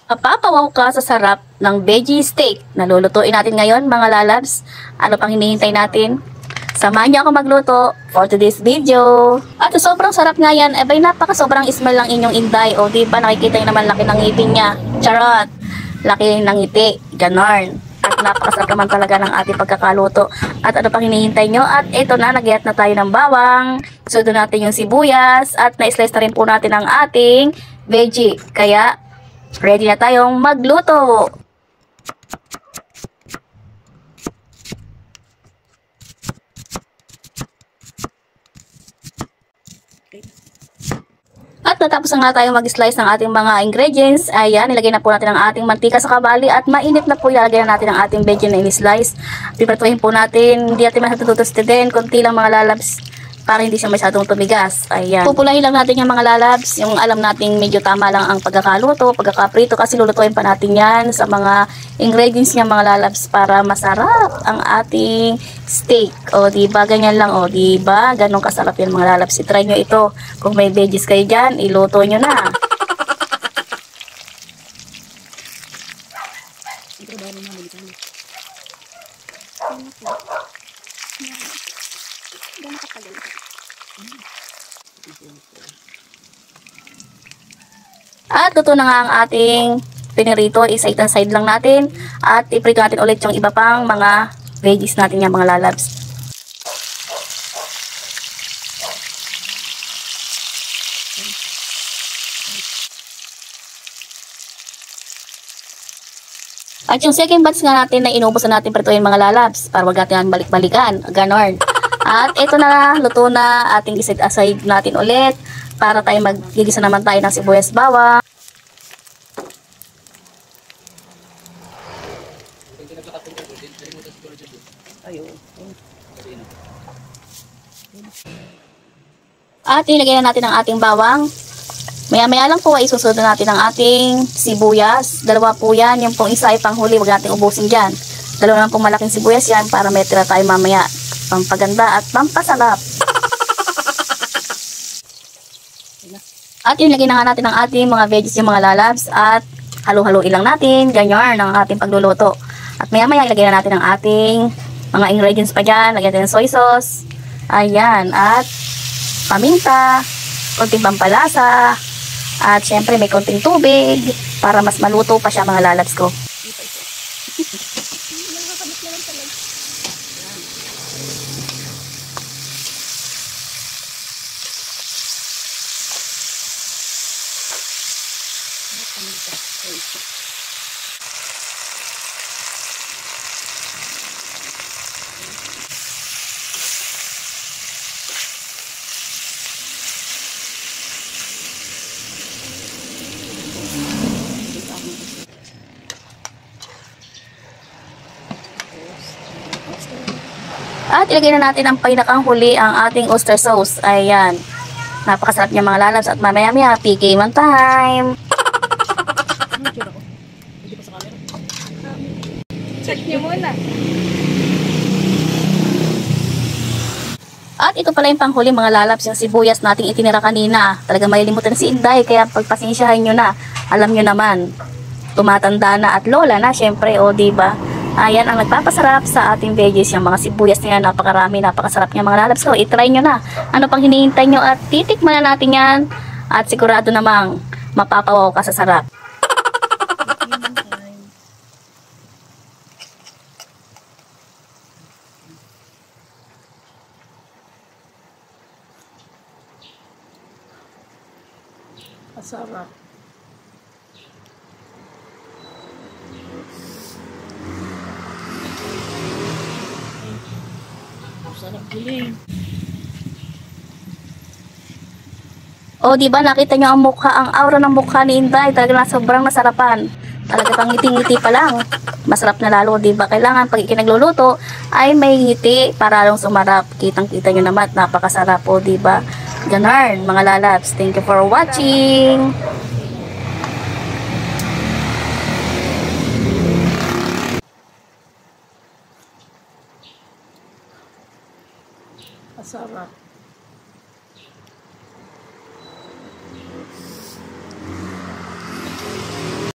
Mapapawaw ka sa sarap ng veggie steak na lulutuin natin ngayon mga lalabs. Ano pang hinihintay natin? Samahan niyo ako magluto for today's video. At sobrang sarap nga yan. Abay, napaka-sobrang smell lang inyong Inday. O diba nakikita niyo naman laki ng ngipin niya. Charot! Laki ng ngiti. Ganon. At napakasarap naman talaga ng ating pagkakaluto. At ano pang hinihintay nyo? At ito na, nag-iat na tayo ng bawang. Sudo natin yung sibuyas. At na-slice na rin po natin ang ating veggie. Kaya ready na tayong magluto. At natapos na nga tayong mag-slice ng ating mga ingredients. Ayan, nilagay na po natin ang ating mantika sa kawali at mainit na po ilalagay na natin ang ating veggie na in-slice. Pipratuhin po natin, hindi natin masyadong tutustutin, konti lang mga lalabs para hindi siya masyadong tumigas. Ayan. Pupulahin lang natin yung mga lalabs, yung alam nating medyo tama lang ang pagkakaluto, pagkakaprito kasi lulutuin pa natin yan sa mga ingredients niya mga lalabs para masarap ang ating steak. O diba, ganyan lang o diba, ganun kasarap yan mga lalabs. I-try nyo ito. Kung may veggies kayo dyan, iluto nyo na. At luto na nga ang ating pinirito, isa-side side lang natin at iprito natin ulit yung iba pang mga veggies natin yung mga lalabs. At yung second batch nga natin na inubos na natin prituin mga lalabs para wag natin balik-balikan, ganon. At ito na, luto na, ating iset-aside natin ulit para tayo magigisa naman tayo ng sibuyas bawang. At ilagay na natin ang ating bawang. Maya-maya lang po ay isusunod natin ang ating sibuyas. Dalawa po yan. Yung pong isa ay panghuli. Huwag natin ubusin dyan. Dalawa naman pong malaking sibuyas yan para may tira tayo mamaya. Pampaganda at pampasarap. At ilagay na nga natin ang ating mga veggies yung mga lalabs. At halo-haloin lang natin. Ganyan ang ating pagluluto. At maya-maya ilagay na natin ang ating mga ingredients pa dyan. Lagyan natin ng soy sauce. Ayan. At paminta. Konting pampalasa. At syempre may konting tubig para mas maluto pa siya mga lalabs ko. At ilagay na natin ang pinakang huli ang ating oyster sauce. Ayan. Napakasarap niya mga lalabs. At mamaya-maya, PK man time. Check niyo muna. At ito pala yung panghuli mga lalabs. Yung sibuyas nating itinira kanina. Talagang malilimutan na si Inday. Kaya pagpasensyahan nyo na. Alam nyo naman. Tumatanda na at lola na. Syempre, o diba? Ayan ang nagpapasarap sa ating veggies, yung mga sibuyas na yan, napakarami, napakasarap niya mga lalabs ko. I-try nyo na. Ano pang hinihintay nyo at titikman na natin yan. At sigurado namang mapapawaw ka sa sarap. Masarap. Sarap giling. O diba nakita nyo ang mukha, ang aura ng mukha ni Inday, talaga na sobrang nasarapan. Talaga pang ngiti-ngiti pa lang. Masarap na lalo, diba? Kailangan pag ikinagluluto ay may ngiti para lalong sumarap. Kitang-kita nyo naman, napakasarap po, diba? Ganon, mga lalabs. Thank you for watching. Masarap.